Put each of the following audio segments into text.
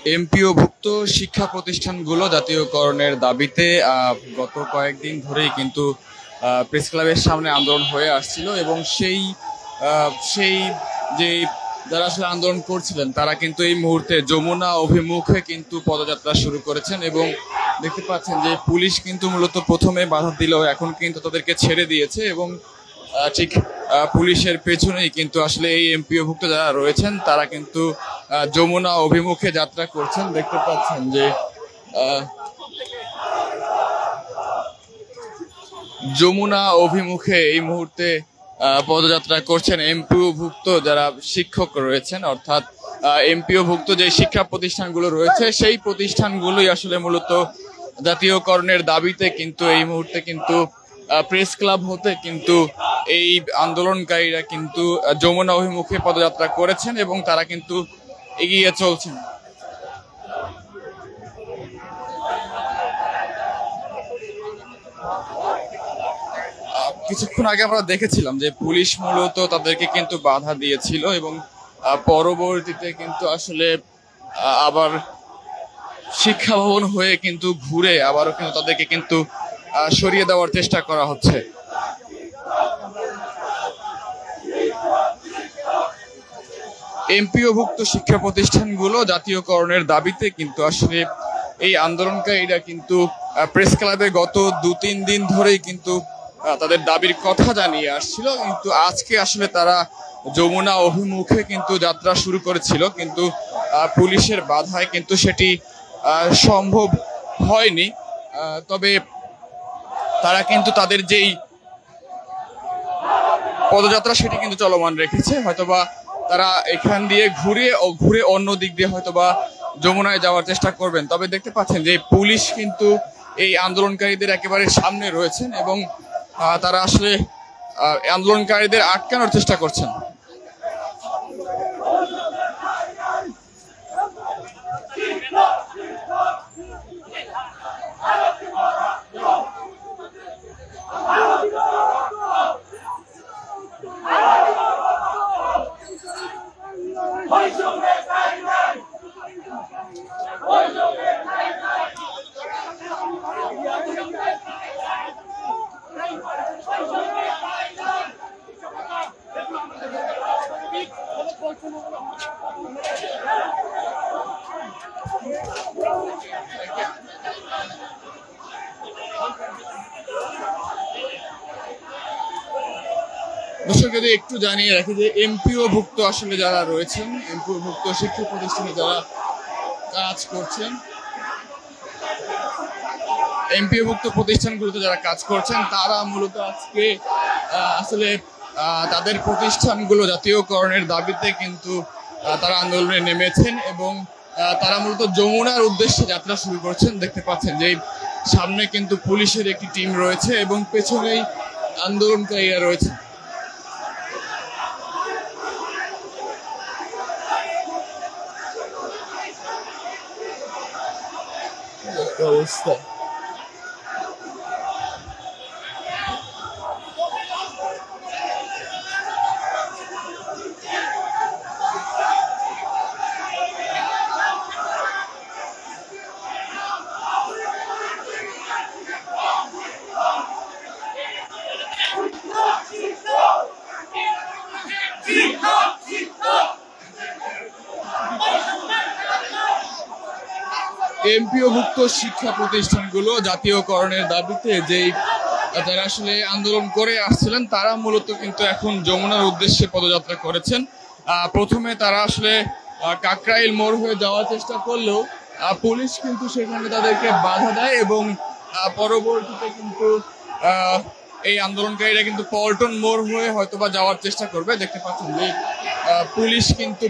এমপিওভুক্ত শিক্ষা প্রতিষ্ঠানগুলো জাতীয়করণের দাবিতে গত কয়েকদিন ধরেই কিন্তু প্রেস ক্লাবের সামনে আন্দোলন হয়ে আসছিল এবং সেই সেই যে যারা আসলে আন্দোলন করছিলেন তারা কিন্তু এই মুহূর্তে যমুনা অভিমুখে কিন্তু পদযাত্রা শুরু করেছেন এবং দেখতে পাচ্ছেন যে পুলিশ কিন্তু মূলত প্রথমে বাধা দিলেও এখন কিন্তু তাদেরকে ছেড়ে দিয়েছে এবং ঠিক পুলিশের পেছনেই কিন্তু আসলে এই এমপিওভুক্ত যারা রয়েছেন তারা কিন্তু যমুনা অভিমুখে যাত্রা করছেন। দেখতে পাচ্ছেন যে যমুনা অভিমুখে এই মুহূর্তে পদযাত্রা করছেন এমপিওভুক্ত যারা শিক্ষক রয়েছেন, অর্থাৎ এমপিওভুক্ত যে শিক্ষা প্রতিষ্ঠানগুলো রয়েছে সেই প্রতিষ্ঠানগুলোই আসলে মূলত জাতীয়করণের দাবিতে কিন্তু এই মুহূর্তে কিন্তু প্রেস ক্লাব হতে কিন্তু এই আন্দোলনকারীরা কিন্তু যমুনা অভিমুখে পদযাত্রা করেছেন এবং তারা কিন্তু এগিয়ে চলছেন। কিছুক্ষণ আগে আমরা দেখেছিলাম যে পুলিশ মূলত তাদেরকে কিন্তু বাধা দিয়েছিল এবং পরবর্তীতে কিন্তু আসলে আবার শিক্ষা ভবন হয়ে কিন্তু ঘুরে আবারও কিন্তু তাদেরকে কিন্তু সরিয়ে দেওয়ার চেষ্টা করা হচ্ছে। এমপিওভুক্ত শিক্ষা প্রতিষ্ঠানগুলো জাতীয়করণের দাবিতে কিন্তু আসলে এই আন্দোলনকারীরা কিন্তু প্রেস ক্লাবে গত 2-3 দিন ধরেই কিন্তু তাদের দাবির কথা জানিয়ে আসছিল, কিন্তু আজকে আসলে তারা যমুনা অভিমুখে কিন্তু যাত্রা শুরু করেছিল, কিন্তু পুলিশের বাধায় কিন্তু সেটি সম্ভব হয়নি। তবে তারা কিন্তু তাদের যেই পদযাত্রা সেটি কিন্তু চলমান রেখেছে। হয়তোবা তারা এখান দিয়ে ঘুরে অন্য দিক দিয়ে হয়তোবা যমুনায় যাওয়ার চেষ্টা করবেন। তবে দেখতে পাচ্ছেন যে পুলিশ কিন্তু এই আন্দোলনকারীদের একেবারে সামনে রয়েছেন এবং তারা আসলে আন্দোলনকারীদের আটকানোর চেষ্টা করছেন। দর্শক, যদি একটু জানিয়ে রাখি যে এমপিওভুক্ত আসলে যারা রয়েছেন, এমপিওভুক্ত শিক্ষা প্রতিষ্ঠানে যারা কাজ করছেন, এমপিওভুক্ত প্রতিষ্ঠানগুলোতে যারা কাজ করছেন তারা মূলত আজকে আসলে তাদের প্রতিষ্ঠানগুলো জাতীয়করণের দাবিতে কিন্তু তারা আন্দোলনে নেমেছেন এবং তারা মূলত যমুনার উদ্দেশ্যে যাত্রা শুরু করছেন। দেখতে পাচ্ছেন যে সামনে কিন্তু পুলিশের একটি টিম রয়েছে এবং পেছনেই আন্দোলনকারীরা রয়েছে। অবস্থা এমপিওভুক্ত শিক্ষা প্রতিষ্ঠানগুলো জাতীয়করণের দাবিতে যেই যারা আসলে আন্দোলন করে আসছিলেন তারা মূলত কিন্তু এখন যমুনার উদ্দেশ্যে পদযাত্রা করেছেন। প্রথমে তারা আসলে কাকরাইল মোড় হয়ে যাওয়ার চেষ্টা করলেও পুলিশ কিন্তু সেখানে তাদেরকে বাধা দেয় এবং পরবর্তীতে কিন্তু এই আন্দোলনকারীরা কিন্তু পল্টন মোড় হয়ে হয়তোবা যাওয়ার চেষ্টা করবে। দেখতে পাচ্ছেন যে পুলিশ কিন্তু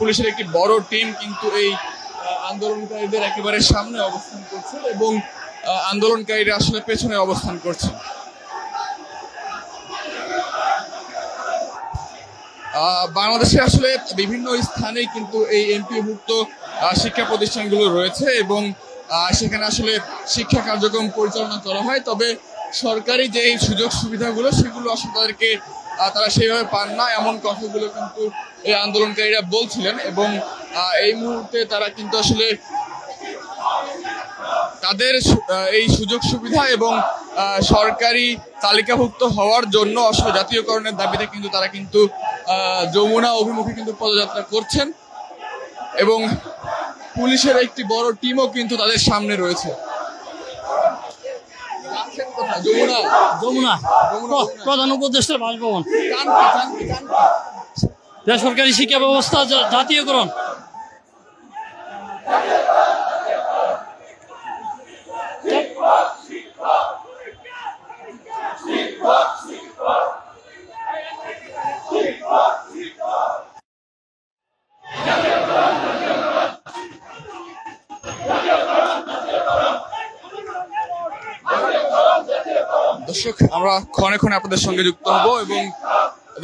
পুলিশের একটি বড় টিম কিন্তু এই আন্দোলনকারীদের একেবারে সামনে অবস্থান করছে এবং আন্দোলনকারীরা আসলে পেছনে অবস্থান করছে। বাংলাদেশে আসলে বিভিন্ন স্থানে কিন্তু এই এমপিওভুক্ত শিক্ষা প্রতিষ্ঠানগুলো রয়েছে এবং সেখানে আসলে শিক্ষা কার্যক্রম পরিচালনা করা হয়। তবে সরকারি যে সুযোগ সুবিধাগুলো সেগুলো আসলে তাদেরকে তারা সেইভাবে পান না, এমন কথাগুলো কিন্তু এই আন্দোলনকারীরা বলছিলেন এবং এই মুহূর্তে তারা কিন্তু আসলে তাদের এই সুযোগ সুবিধা এবং সরকারি তালিকাভুক্ত হওয়ার জন্য আসলে জাতীয়করণের দাবিতে কিন্তু তারা কিন্তু যমুনা অভিমুখে কিন্তু পদযাত্রা করছেন এবং পুলিশের একটি বড় টিমও কিন্তু তাদের সামনে রয়েছে। যমুনা যমুনা প্রধান উপদেষ্টা বাসভবন, বেসরকারি শিক্ষা ব্যবস্থা জাতীয়করণ। দর্শক, আমরা ক্ষণে ক্ষণে আপনাদের সঙ্গে যুক্ত হব এবং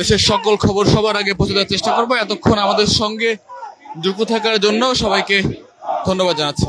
দেশের সকল খবর সবার আগে পৌঁছে দেওয়ার চেষ্টা করবো। এতক্ষণ আমাদের সঙ্গে যুক্ত থাকার জন্য সবাইকে ধন্যবাদ জানাচ্ছি।